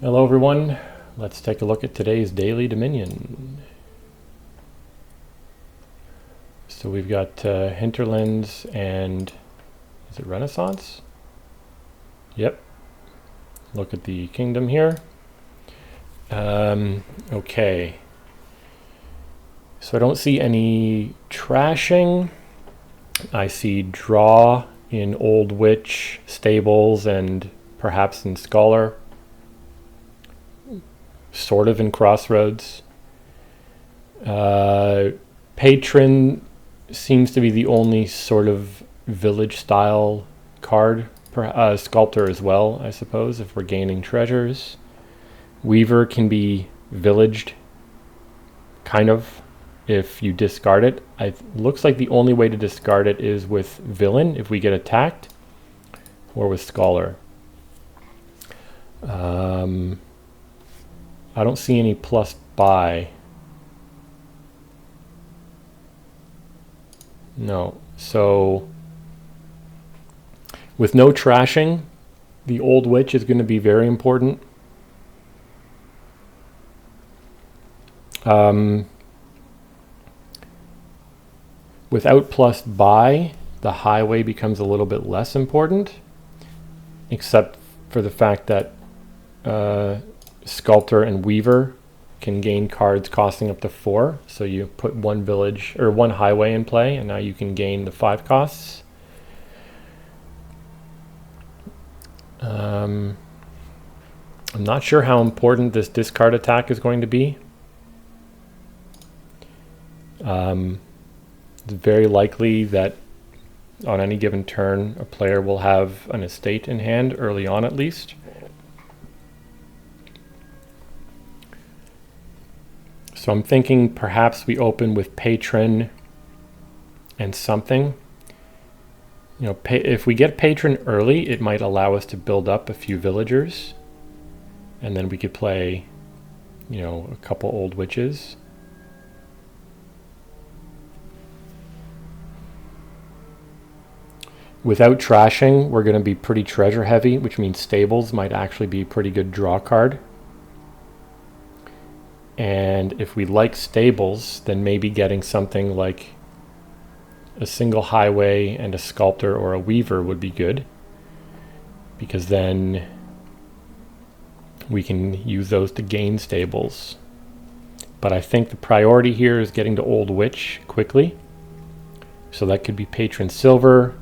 Hello everyone, let's take a look at today's Daily Dominion. So we've got Hinterlands and, is it Renaissance? Yep, look at the kingdom here. Okay, so I don't see any trashing. I see draw in Old Witch, Stables, and perhaps in Scholar. Sort of in Crossroads. Patron seems to be the only sort of village style card. Sculptor as well, I suppose, if we're gaining treasures. Weaver can be villaged, kind of, if you discard it. Looks like the only way to discard it is with Villain, if we get attacked, or with Scholar. I don't see any plus buy. No. So with no trashing, the Old Witch is going to be very important. Without plus buy, the highway becomes a little bit less important, except for the fact that Sculptor and Weaver can gain cards costing up to 4. So you put one village or one highway in play, and now you can gain the 5 costs. I'm not sure how important this discard attack is going to be. It's very likely that on any given turn, a player will have an estate in hand early on at least. So I'm thinking perhaps we open with Patron and something. You know, if we get Patron early, it might allow us to build up a few villagers. And then we could play, you know, a couple Old Witches. Without trashing, we're going to be pretty treasure heavy, which means Stables might actually be a pretty good draw card. And if we like Stables, then maybe getting something like a single highway and a Sculptor or a Weaver would be good, because then we can use those to gain Stables. But I think the priority here is getting to Old Witch quickly. So that could be Patron Silver,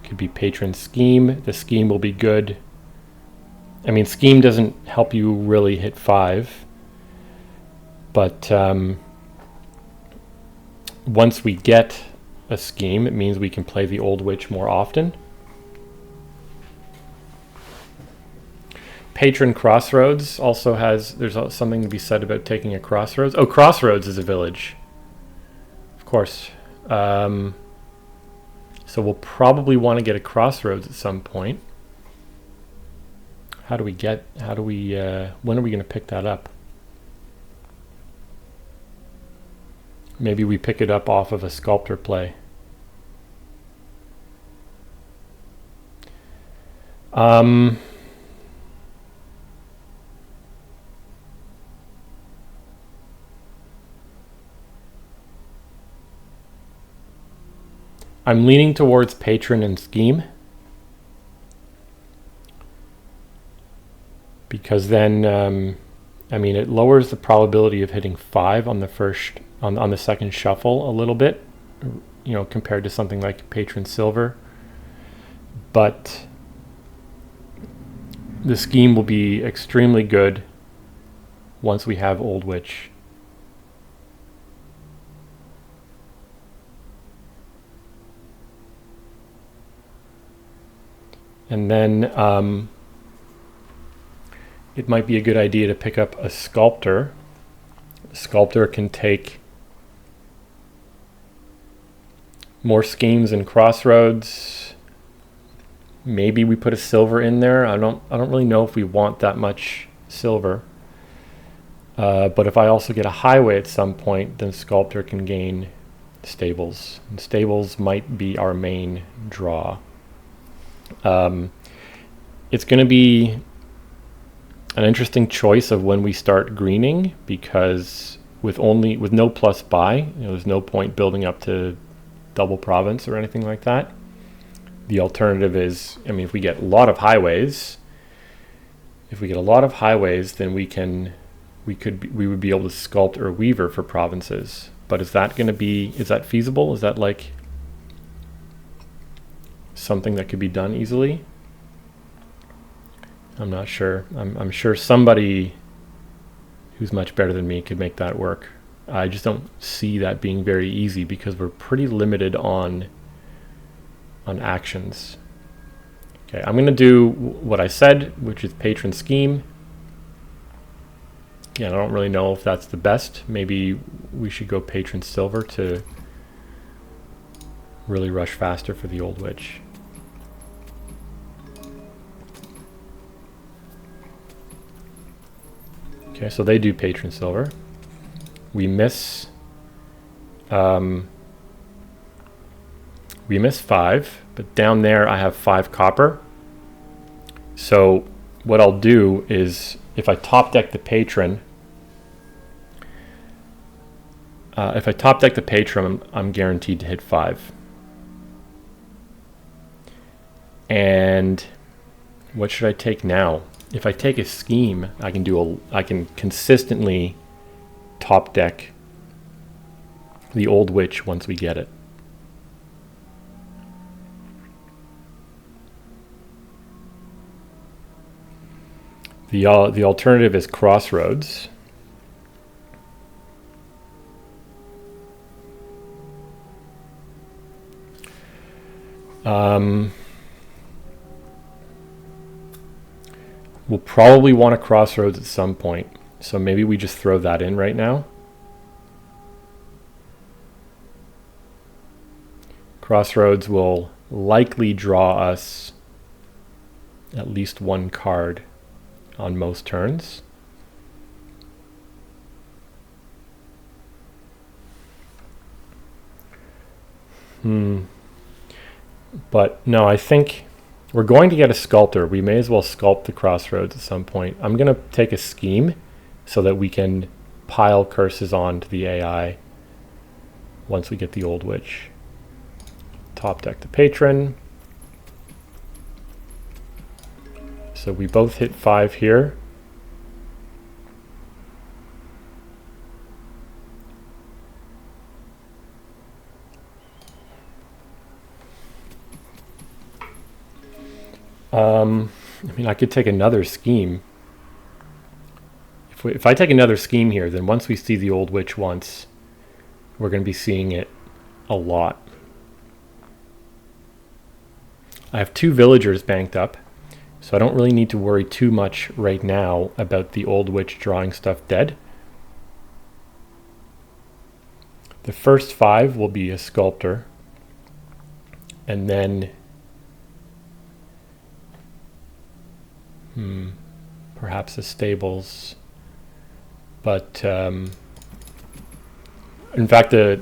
could be Patron Scheme. The Scheme will be good. I mean, Scheme doesn't help you really hit 5. But once we get a Scheme, it means we can play the Old Witch more often. Patron Crossroads also has, there's something to be said about taking a Crossroads. Oh, Crossroads is a village. Of course. So we'll probably want to get a Crossroads at some point. When are we going to pick that up? Maybe we pick it up off of a Sculptor play. I'm leaning towards Patron and Scheme, because then I mean, it lowers the probability of hitting 5 on the second shuffle a little bit, you know, compared to something like Patron Silver. But the Scheme will be extremely good once we have Old Witch. And then it might be a good idea to pick up a Sculptor. Sculptor can take more Schemes and Crossroads. Maybe we put a Silver in there. I don't really know if we want that much Silver. But if I also get a highway at some point, then Sculptor can gain Stables. And Stables might be our main draw. It's going to be an interesting choice of when we start greening, because with no plus buy, there's no point building up to double province or anything like that. The alternative is, if we get a lot of highways, then we would be able to sculpt or weaver for provinces. But is that feasible? Is that like something that could be done easily? I'm not sure. I'm sure somebody who's much better than me could make that work. I just don't see that being very easy because we're pretty limited on actions. Okay, I'm going to do what I said, which is patron scheme. Yeah, I don't really know if that's the best. Maybe we should go patron silver to really rush faster for the old witch. Okay, so they do patron silver. We miss 5, but down there I have 5 copper. So what I'll do is, if I top deck the patron, I'm guaranteed to hit 5. And what should I take now? If I take a scheme, I can consistently top deck the old witch once we get it. The alternative is Crossroads. We'll probably want a Crossroads at some point, so maybe we just throw that in right now. Crossroads will likely draw us at least 1 card on most turns. But no, I think we're going to get a sculptor. We may as well sculpt the Crossroads at some point. I'm going to take a scheme so that we can pile curses onto the AI once we get the old witch. Top deck the patron. So we both hit 5 here. I could take another scheme. If I take another scheme here, then once we see the old witch once, we're going to be seeing it a lot. I have 2 villagers banked up, so I don't really need to worry too much right now about the old witch drawing stuff dead. The first 5 will be a sculptor, and then perhaps the stables, but in fact the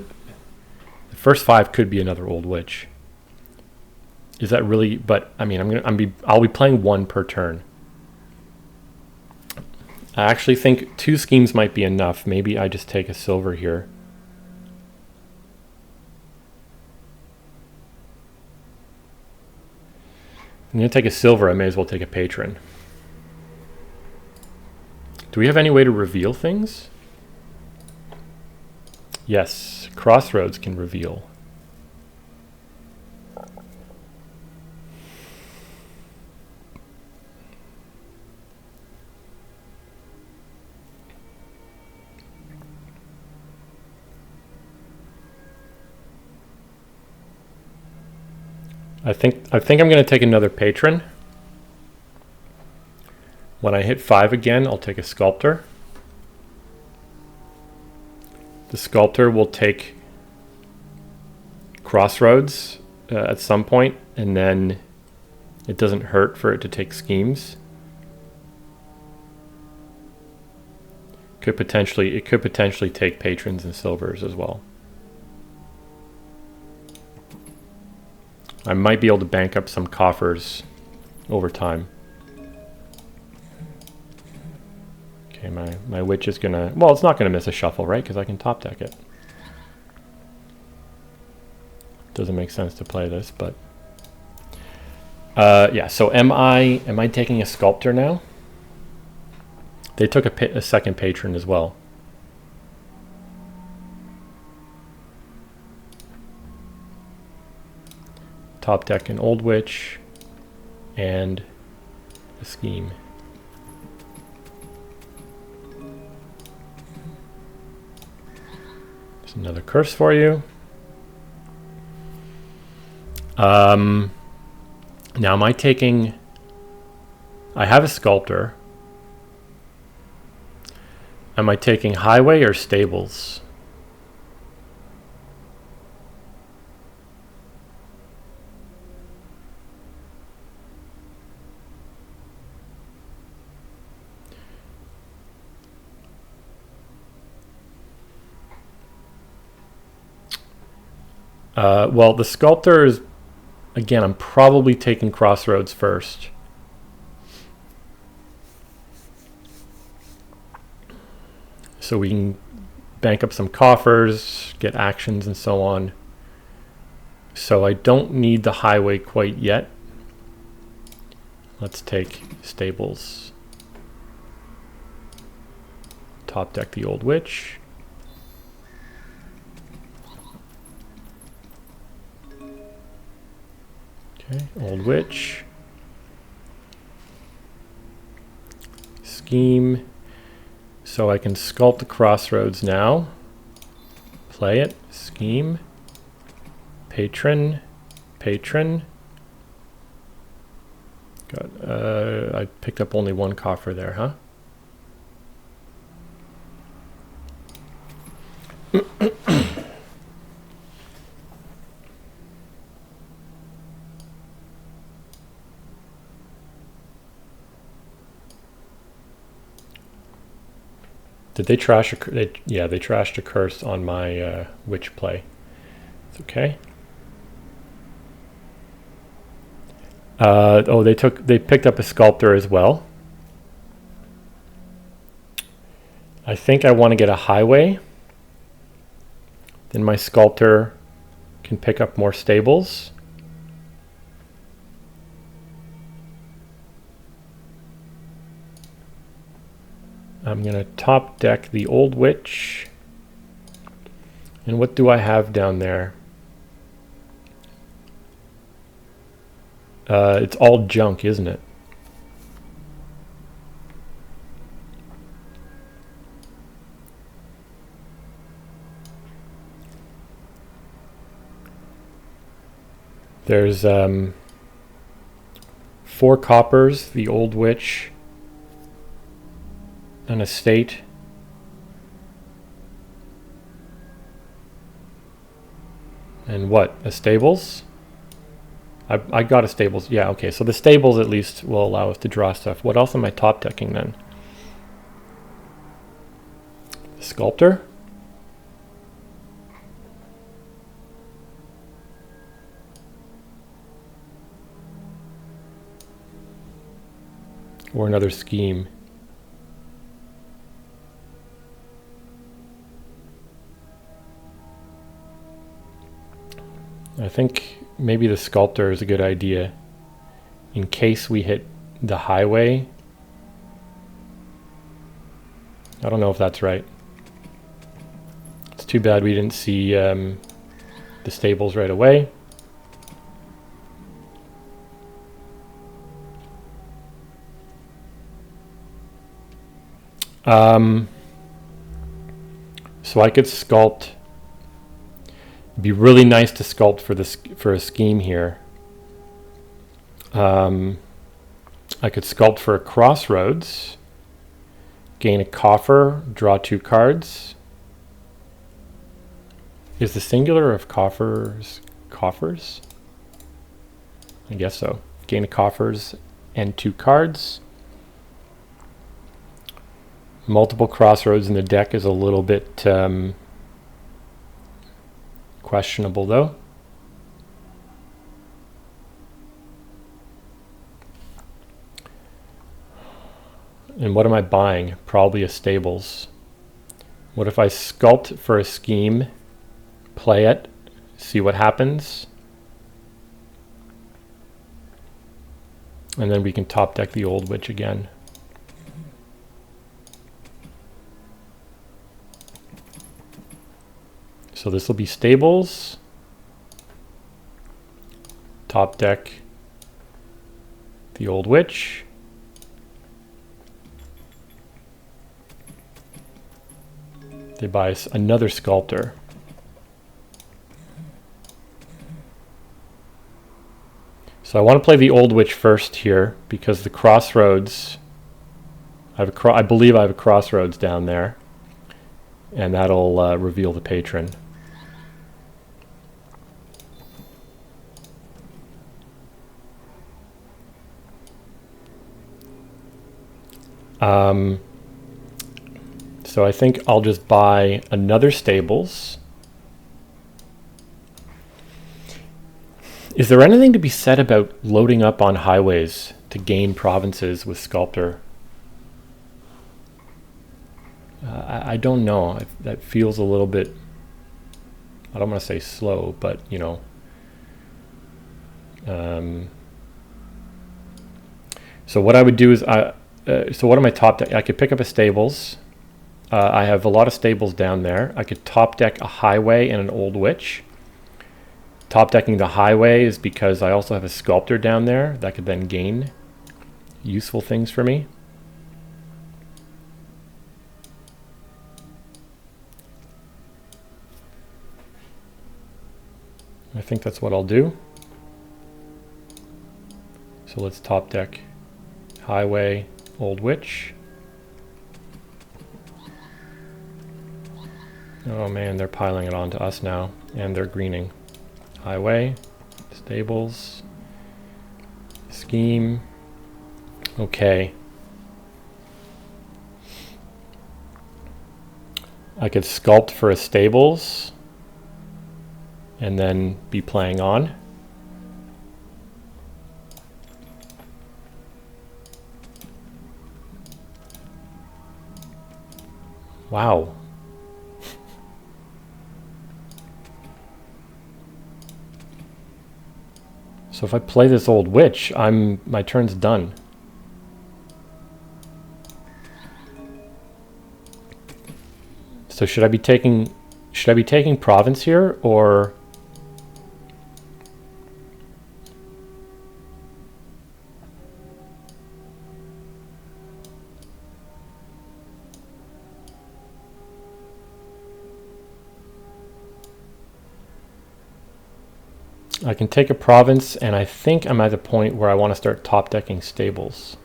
first 5 could be another old witch. Is that really? But I'll be playing 1 per turn. I actually think 2 schemes might be enough. Maybe I just take a silver here. I'm going to take a silver. I may as well take a patron. Do we have any way to reveal things? Yes, Crossroads can reveal. I think I'm going to take another patron. When I hit 5 again, I'll take a sculptor. The sculptor will take Crossroads at some point, and then it doesn't hurt for it to take schemes. It could potentially take patrons and silvers as well. I might be able to bank up some coffers over time. Okay, my witch is gonna, well, it's not gonna miss a shuffle, right? Because I can top deck it. Doesn't make sense to play this, but yeah. So am I taking a sculptor now? They took a second patron as well. Top deck an old witch and a scheme. There's another curse for you. Now am I taking, I have a sculptor. Am I taking highway or stables? Well, the sculptor is, again, I'm probably taking Crossroads first. So we can bank up some coffers, get actions and so on. So I don't need the highway quite yet. Let's take stables. Top deck the old witch. Okay, old witch. Scheme. So I can sculpt the Crossroads now. Play it. Scheme. Patron. Patron. Got, I picked up only one coffer there, huh? Did they trash a? Yeah, they trashed a curse on my witch play. It's okay. Oh, they picked up a sculptor as well. I think I want to get a highway. Then my sculptor can pick up more stables. I'm going to top deck the old witch. And what do I have down there? It's all junk, isn't it? There's 4 coppers, the old witch, an estate, and what? A stables? I got a stables. Yeah, okay. So the stables at least will allow us to draw stuff. What else am I top decking then? The sculptor? Or another scheme? I think maybe the sculptor is a good idea in case we hit the highway. I don't know if that's right. It's too bad we didn't see the stables right away. So I could sculpt. It'd be really nice to sculpt for a scheme here. I could sculpt for a Crossroads, gain a coffer, draw 2 cards. Is the singular of coffers coffers? I guess so. Gain a coffers and 2 cards. Multiple Crossroads in the deck is a little bit questionable though. And what am I buying? Probably a stables. What if I sculpt for a scheme, play it, see what happens, and then we can top deck the Old Witch again. So this will be stables, top deck the Old Witch, they buy us another sculptor. So I want to play the Old Witch first here because the crossroads, I believe I have a crossroads down there, and that'll reveal the patron. So I think I'll just buy another stables. Is there anything to be said about loading up on highways to gain provinces with Sculptor? I don't know. That feels a little bit, I don't want to say slow, but you know. So what I would do is, so what am I top deck? I could pick up a stables. I have a lot of stables down there. I could top deck a highway and an Old Witch. Top decking the highway is because I also have a sculptor down there that could then gain useful things for me. I think that's what I'll do. So let's top deck highway, Old Witch. Oh man, they're piling it onto us now, and they're greening. Highway, stables, scheme. Okay. I could sculpt for a stables and then be playing on. Wow. So if I play this Old Witch, my turn's done. So should I be taking province here, or I can take a province, and I think I'm at the point where I want to start top decking stables.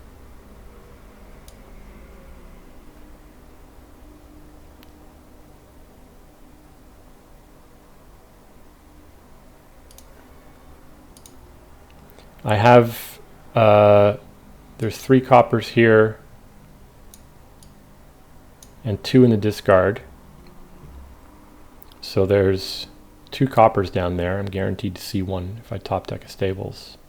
I have, there's 3 coppers here and 2 in the discard. So there's 2 coppers down there. I'm guaranteed to see one if I top deck a stables.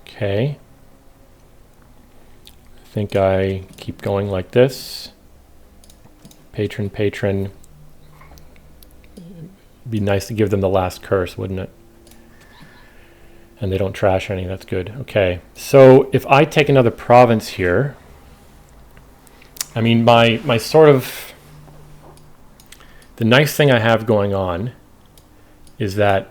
Okay. I think I keep going like this. Patron, patron. It'd be nice to give them the last curse, wouldn't it? And they don't trash any, that's good. Okay, so if I take another province here, I mean, my sort of, the nice thing I have going on is that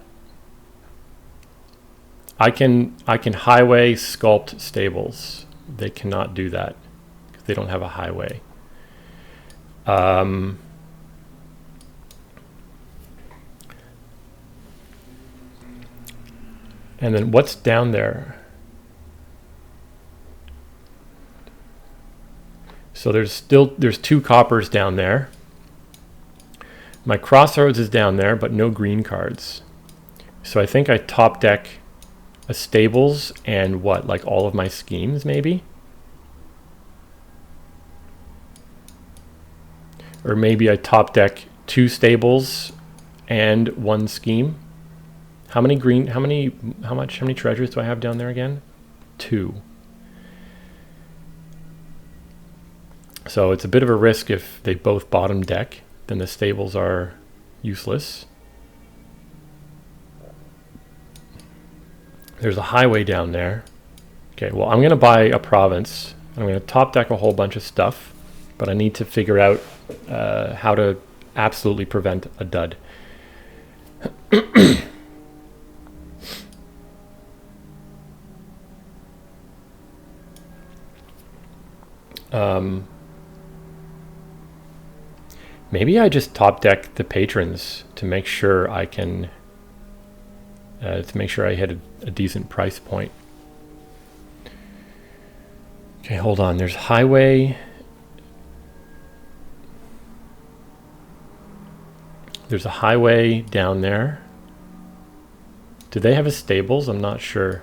I can highway sculpt stables. They cannot do that because they don't have a highway. And then what's down there? So there's 2 coppers down there. My crossroads is down there, but no green cards. So I think I top deck a stables and what, like all of my schemes maybe? Or maybe I top deck 2 stables and 1 scheme. How many treasures do I have down there again? 2. So it's a bit of a risk if they both bottom deck, then the stables are useless. There's a highway down there. Okay, well, I'm going to buy a province. I'm going to top deck a whole bunch of stuff, but I need to figure out how to absolutely prevent a dud. Maybe I just top deck the patrons to make sure I can, to make sure I hit a decent price point. Okay, hold on. There's highway. There's a highway down there. Do they have a stables? I'm not sure.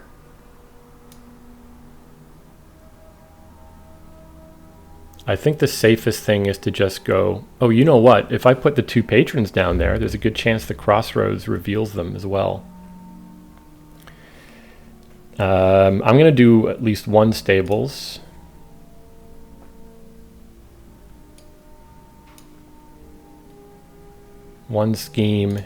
I think the safest thing is to just go, oh, you know what? If I put the 2 patrons down there, there's a good chance the crossroads reveals them as well. I'm going to do at least 1 stables. One scheme.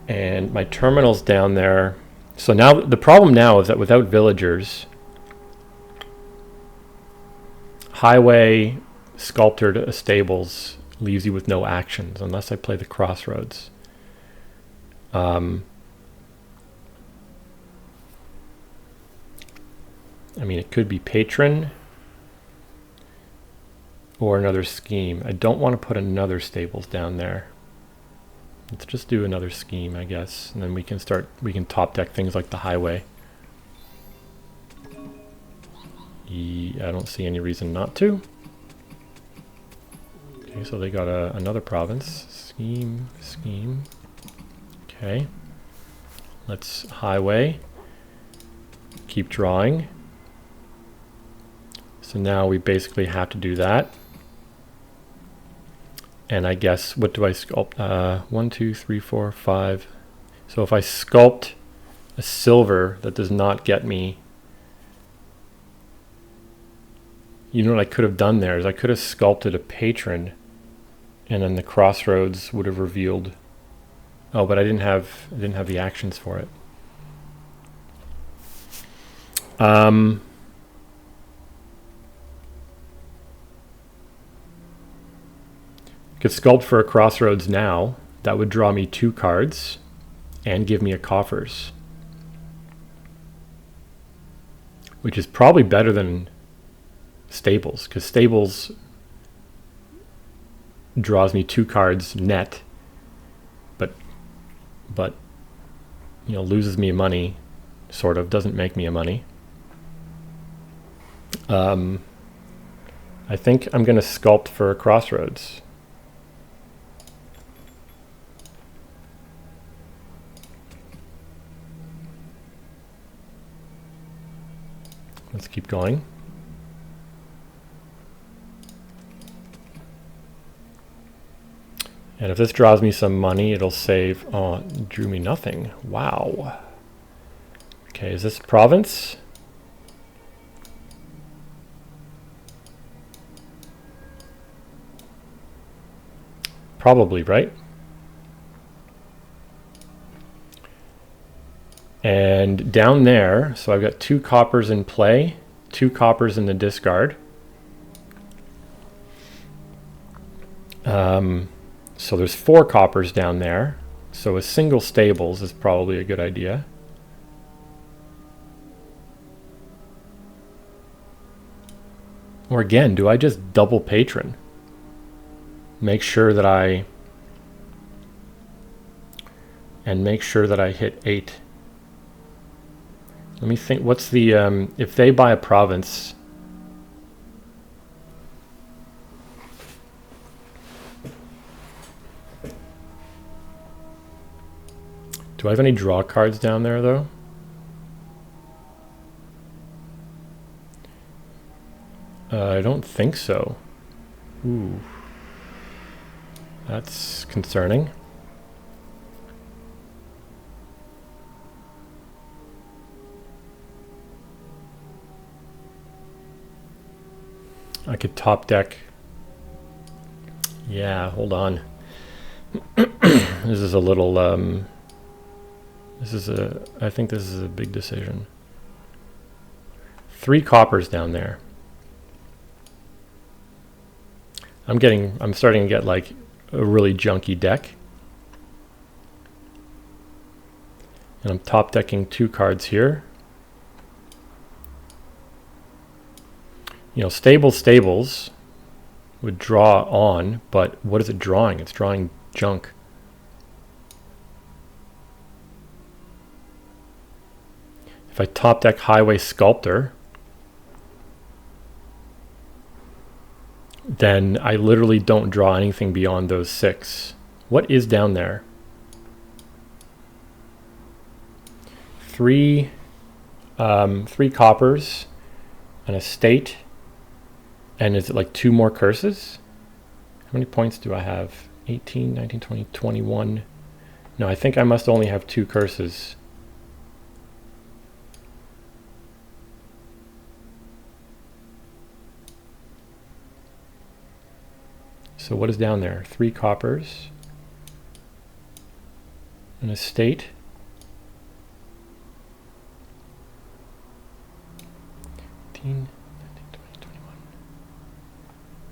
And my terminal's down there. So now the problem now is that without villagers, highway sculpted stables leaves you with no actions unless I play the crossroads. I mean, it could be patron or another scheme. I don't want to put another stables down there. Let's just do another scheme, I guess, and then we can top deck things like the highway. I don't see any reason not to. Okay, so they got another province. Scheme. Okay. Let's highway. Keep drawing. So now we basically have to do that. And I guess, what do I sculpt? 1, 2, 3, 4, 5. So if I sculpt a silver, that does not get me. You know what I could have done there is I could have sculpted a patron, and then the crossroads would have revealed. Oh, but I didn't have the actions for it. Could sculpt for a crossroads now. That would draw me 2 cards and give me a coffers, which is probably better than stables, because stables draws me 2 cards net, but you know, loses me money, sort of, doesn't make me a money. I think I'm going to sculpt for a crossroads. Let's keep going. And if this draws me some money, it'll save. Oh, it drew me nothing. Wow. Okay, is this province? Probably, right? And down there, so I've got 2 coppers in play, 2 coppers in the discard. So there's 4 coppers down there. So a single stables is probably a good idea. Or again, do I just double patron? Make sure that I hit 8. Let me think, what's the, if they buy a province, do I have any draw cards down there though? I don't think so. Ooh. That's concerning. I could top deck. Yeah, hold on. This is a little, I think this is a big decision. 3 coppers down there. I'm starting to get like a really junky deck. And I'm top decking 2 cards here. You know, stables would draw on, but what is it drawing? It's drawing junk. If I top deck Highway Sculptor, then I literally don't draw anything beyond those 6. What is down there? 3 coppers, an estate, and is it like 2 more curses? How many points do I have? 18, 19, 20, 21. No, I think I must only have 2 curses. So what is down there? 3 coppers, an estate,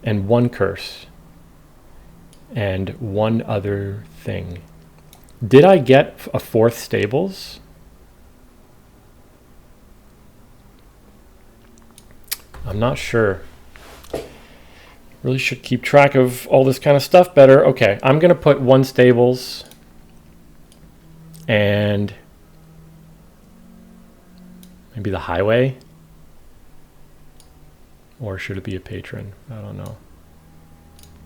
and 1 curse, and 1 other thing. Did I get a 4th stables? I'm not sure. Really should keep track of all this kind of stuff better. Okay, I'm going to put 1 stables and maybe the highway. Or should it be a patron? I don't know.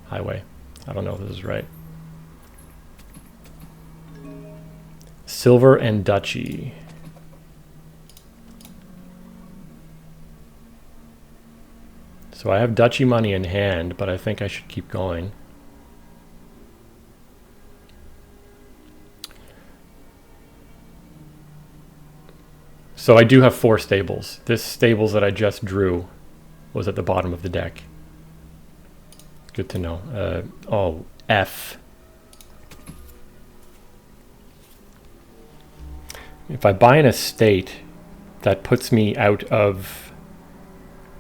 Highway. I don't know if this is right. Silver and duchy. So I have duchy money in hand, but I think I should keep going. So I do have 4 stables. This stables that I just drew was at the bottom of the deck. Good to know. Oh, F. If I buy an estate, that puts me out of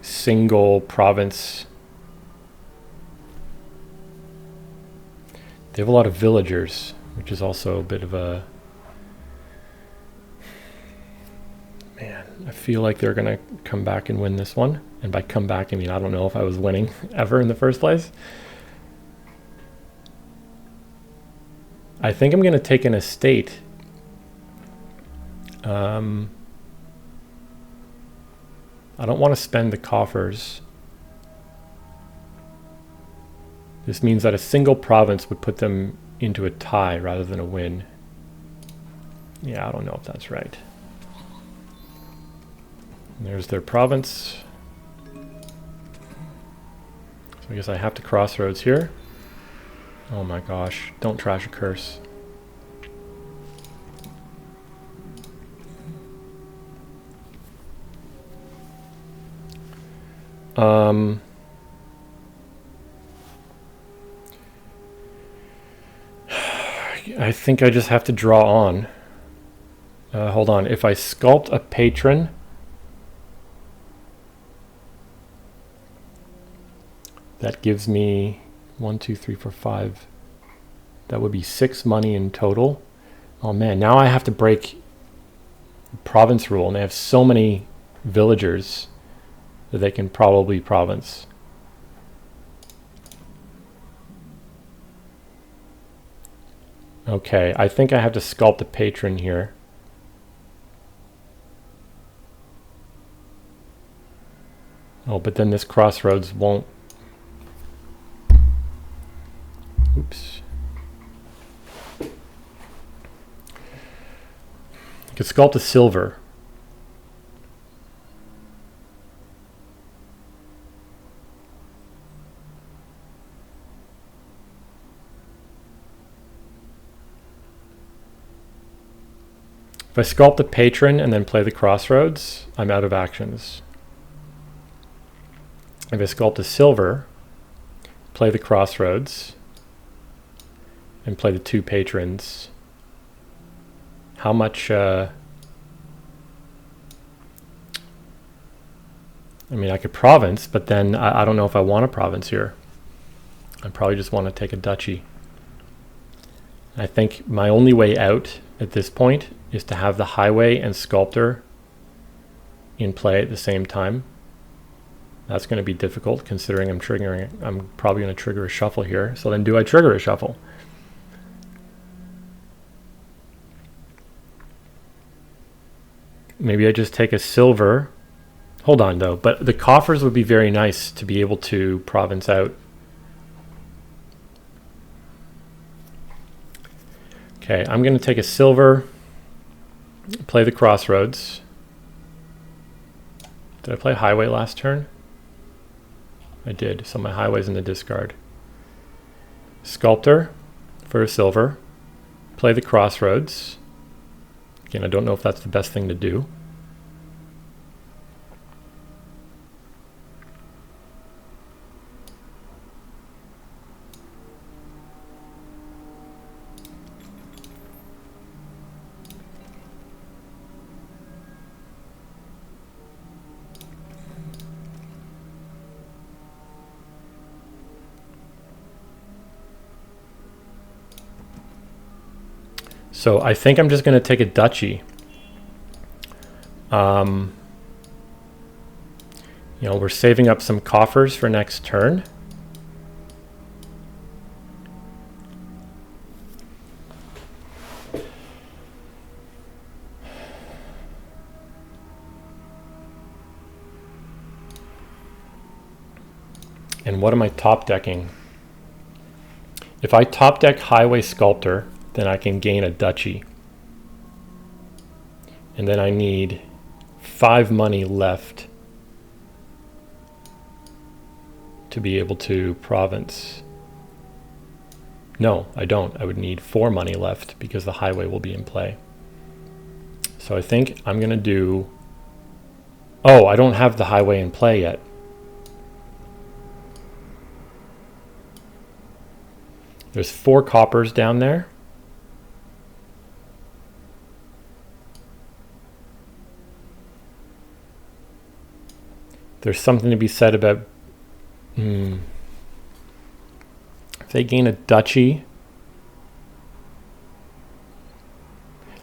single province. They have a lot of villagers, which is also a bit of a... Man, I feel like they're going to come back and win this one. And by come back, I mean, I don't know if I was winning ever in the first place. I think I'm going to take an estate. I don't want to spend the coffers. This means that a single province would put them into a tie rather than a win. Yeah, I don't know if that's right. And there's their province. So I guess I have to crossroads here. Oh my gosh, don't trash a curse. I think I just have to draw on. Hold on, if I sculpt a patron, that gives me 1, 2, 3, 4, 5. That would be 6 money in total. Oh man, now I have to break province rule, and they have so many villagers that they can probably province. Okay, I think I have to sculpt a patron here. Oh, but then this crossroads won't. Oops. I could sculpt a silver. If I sculpt the patron and then play the crossroads, I'm out of actions. If I sculpt a silver, play the crossroads, and play the 2 patrons, how much... I mean, I could province, but then I don't know if I want a province here. I probably just want to take a duchy. I think my only way out at this point is to have the highway and sculptor in play at the same time. That's going to be difficult considering I'm probably going to trigger a shuffle here. So then do I trigger a shuffle? Maybe I just take a silver. Hold on though, but the coffers would be very nice to be able to province out. Okay, I'm going to take a silver, play the crossroads. Did I play highway last turn? I did, so my highway's in the discard. Sculptor for a silver, play the crossroads. Again, I don't know if that's the best thing to do. So I think I'm just going to take a duchy. You know, we're saving up some coffers for next turn. And what am I top decking? If I top deck Highway Sculptor, then I can gain a duchy. And then I need 5 money left to be able to province. No, I don't. I would need 4 money left because the highway will be in play. So I think I'm going to do... Oh, I don't have the highway in play yet. There's 4 coppers down there. There's something to be said about if they gain a duchy,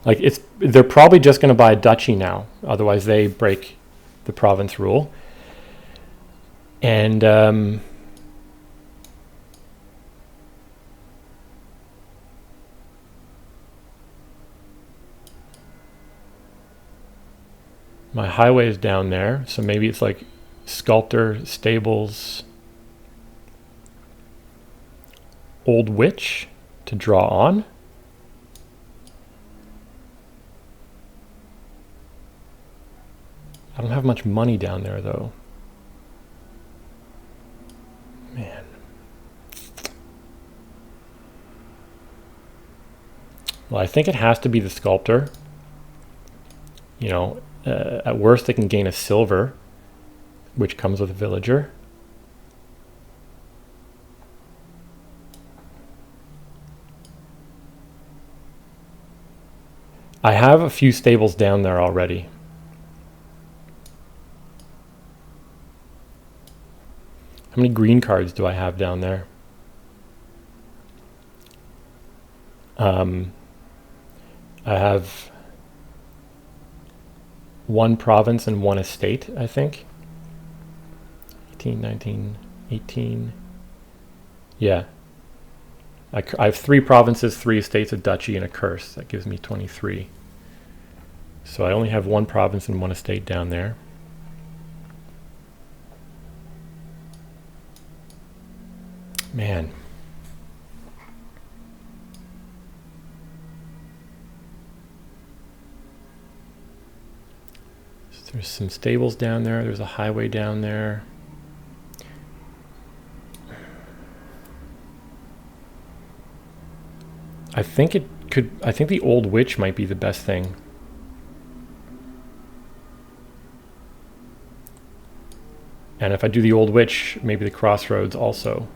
like they're probably just going to buy a duchy now, otherwise they break the province rule. And my highway is down there, so maybe it's like Sculptor, Stables, Old Witch to draw on. I don't have much money down there though. Man. Well, I think it has to be the Sculptor. You know, at worst they can gain a silver, which comes with a villager. I have a few stables down there already. How many green cards do I have down there? I have 1 province and 1 estate, I think. 18, 19, 18. Yeah. I have 3 provinces, 3 estates, a duchy, and a curse. That gives me 23. So I only have 1 province and 1 estate down there. Man. So there's some stables down there. There's a highway down there. I think the Old Witch might be the best thing. And if I do the Old Witch, maybe the Crossroads also.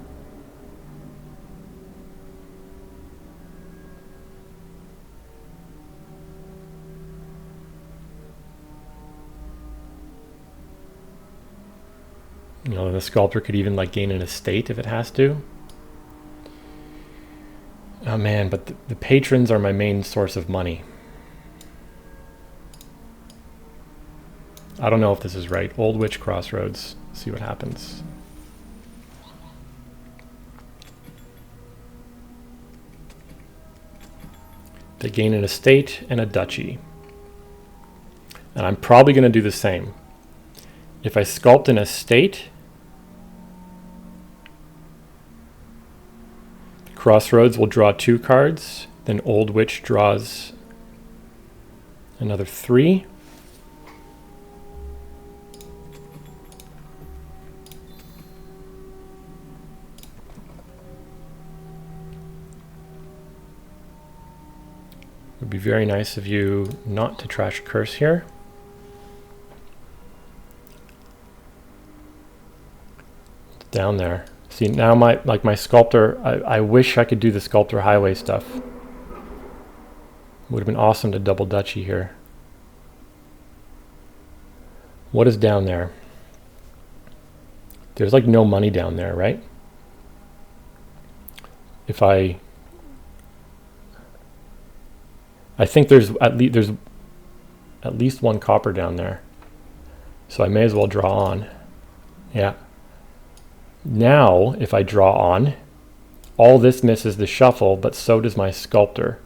You know, the sculptor could even like gain an estate if it has to. Oh man, but the patrons are my main source of money. I don't know if this is right. Old Witch Crossroads. See what happens. They gain an estate and a duchy. And I'm probably going to do the same. If I sculpt an estate, Crossroads will draw 2 cards. Then Old Witch draws another 3. It would be very nice of you not to trash curse here. It's down there. See, now my sculptor, I wish I could do the sculptor highway stuff. Would have been awesome to double duchy here. What is down there? There's like no money down there, right? If I think there's at least 1 copper down there. So I may as well draw on. Yeah. Now, if I draw on, all this misses the shuffle, but so does my sculptor.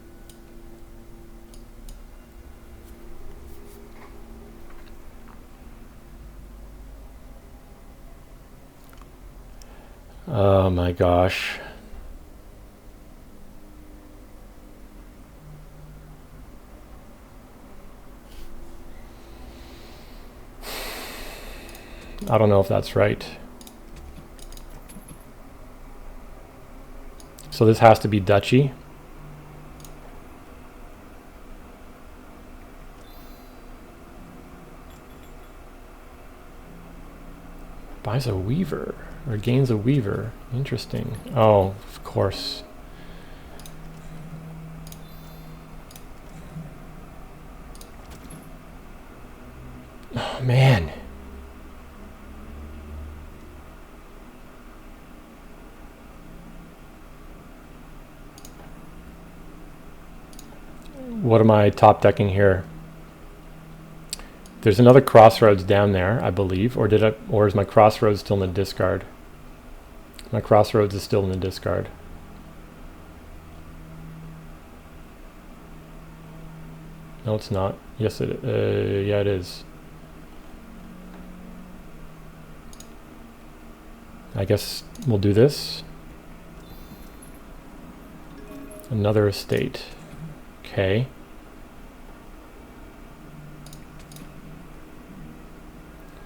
Oh my gosh. I don't know if that's right. So this has to be duchy. Buys a weaver, or gains a weaver. Interesting. Oh, of course. Oh, man. What am I top decking here? There's another Crossroads down there, I believe, or is my Crossroads still in the discard? My Crossroads is still in the discard. No, it's not. Yes, yeah, it is. I guess we'll do this. Another estate. Okay.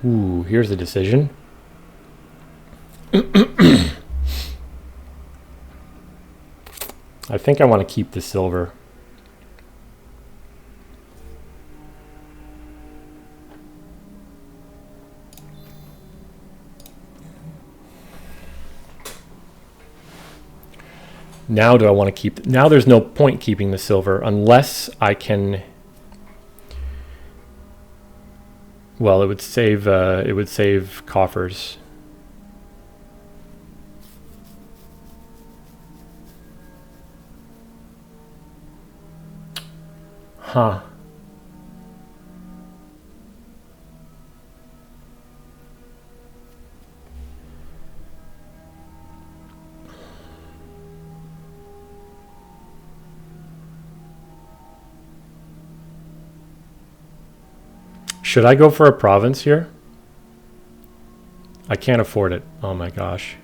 Ooh, here's the decision. I think I want to keep the silver. Now do I want to keep... Now there's no point keeping the silver unless I can... Well, it would save coffers. Huh. Should I go for a province here? I can't afford it. Oh my gosh.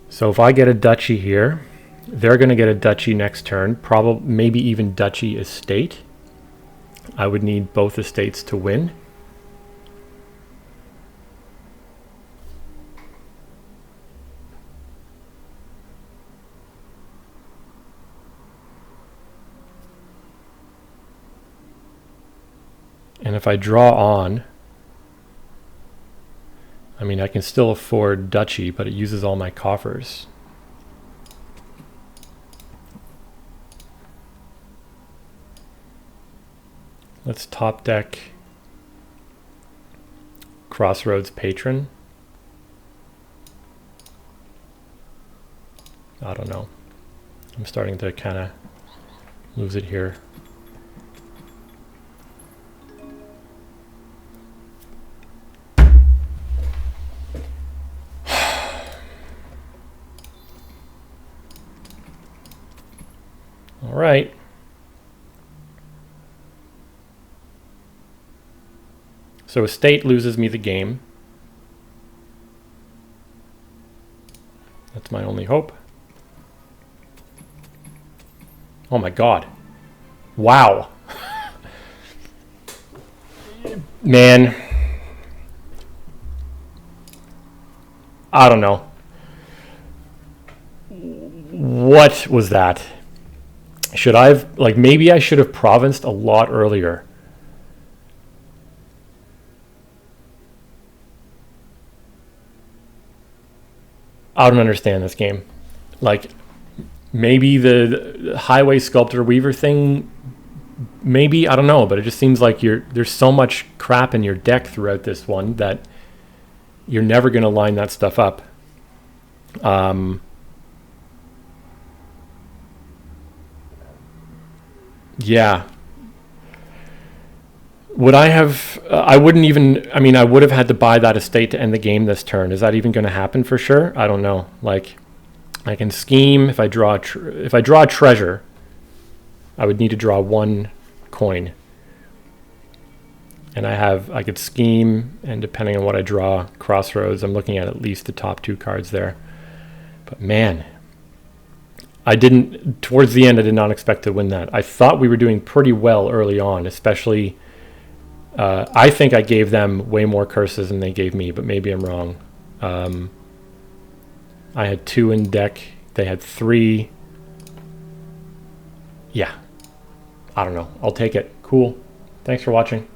So if I get a duchy here, they're going to get a duchy next turn, probably maybe even duchy estate. I would need both estates to win. And if I draw on, I mean, I can still afford Duchy, but it uses all my coffers. Let's top deck Crossroads Patron. I don't know. I'm starting to kind of lose it here. All right. So Estate loses me the game. That's my only hope. Oh my God. Wow. Man. I don't know. What was that? Should I've, like, maybe I should have provinced a lot earlier. I don't understand this game. Like, maybe the Highway Sculptor Weaver thing, maybe, I don't know, but it just seems like there's so much crap in your deck throughout this one that you're never going to line that stuff up. Yeah. Would I have, I wouldn't even, I mean, I would have had to buy that estate to end the game this turn. Is that even going to happen for sure? I don't know. Like, I can scheme if I draw, if I draw a treasure, I would need to draw one coin. And I could scheme, and depending on what I draw, Crossroads, I'm looking at least the top two cards there. But man, towards the end, I did not expect to win that. I thought we were doing pretty well early on, especially, I think I gave them way more curses than they gave me, but maybe I'm wrong. I had 2 in deck. They had 3. Yeah. I don't know. I'll take it. Cool. Thanks for watching.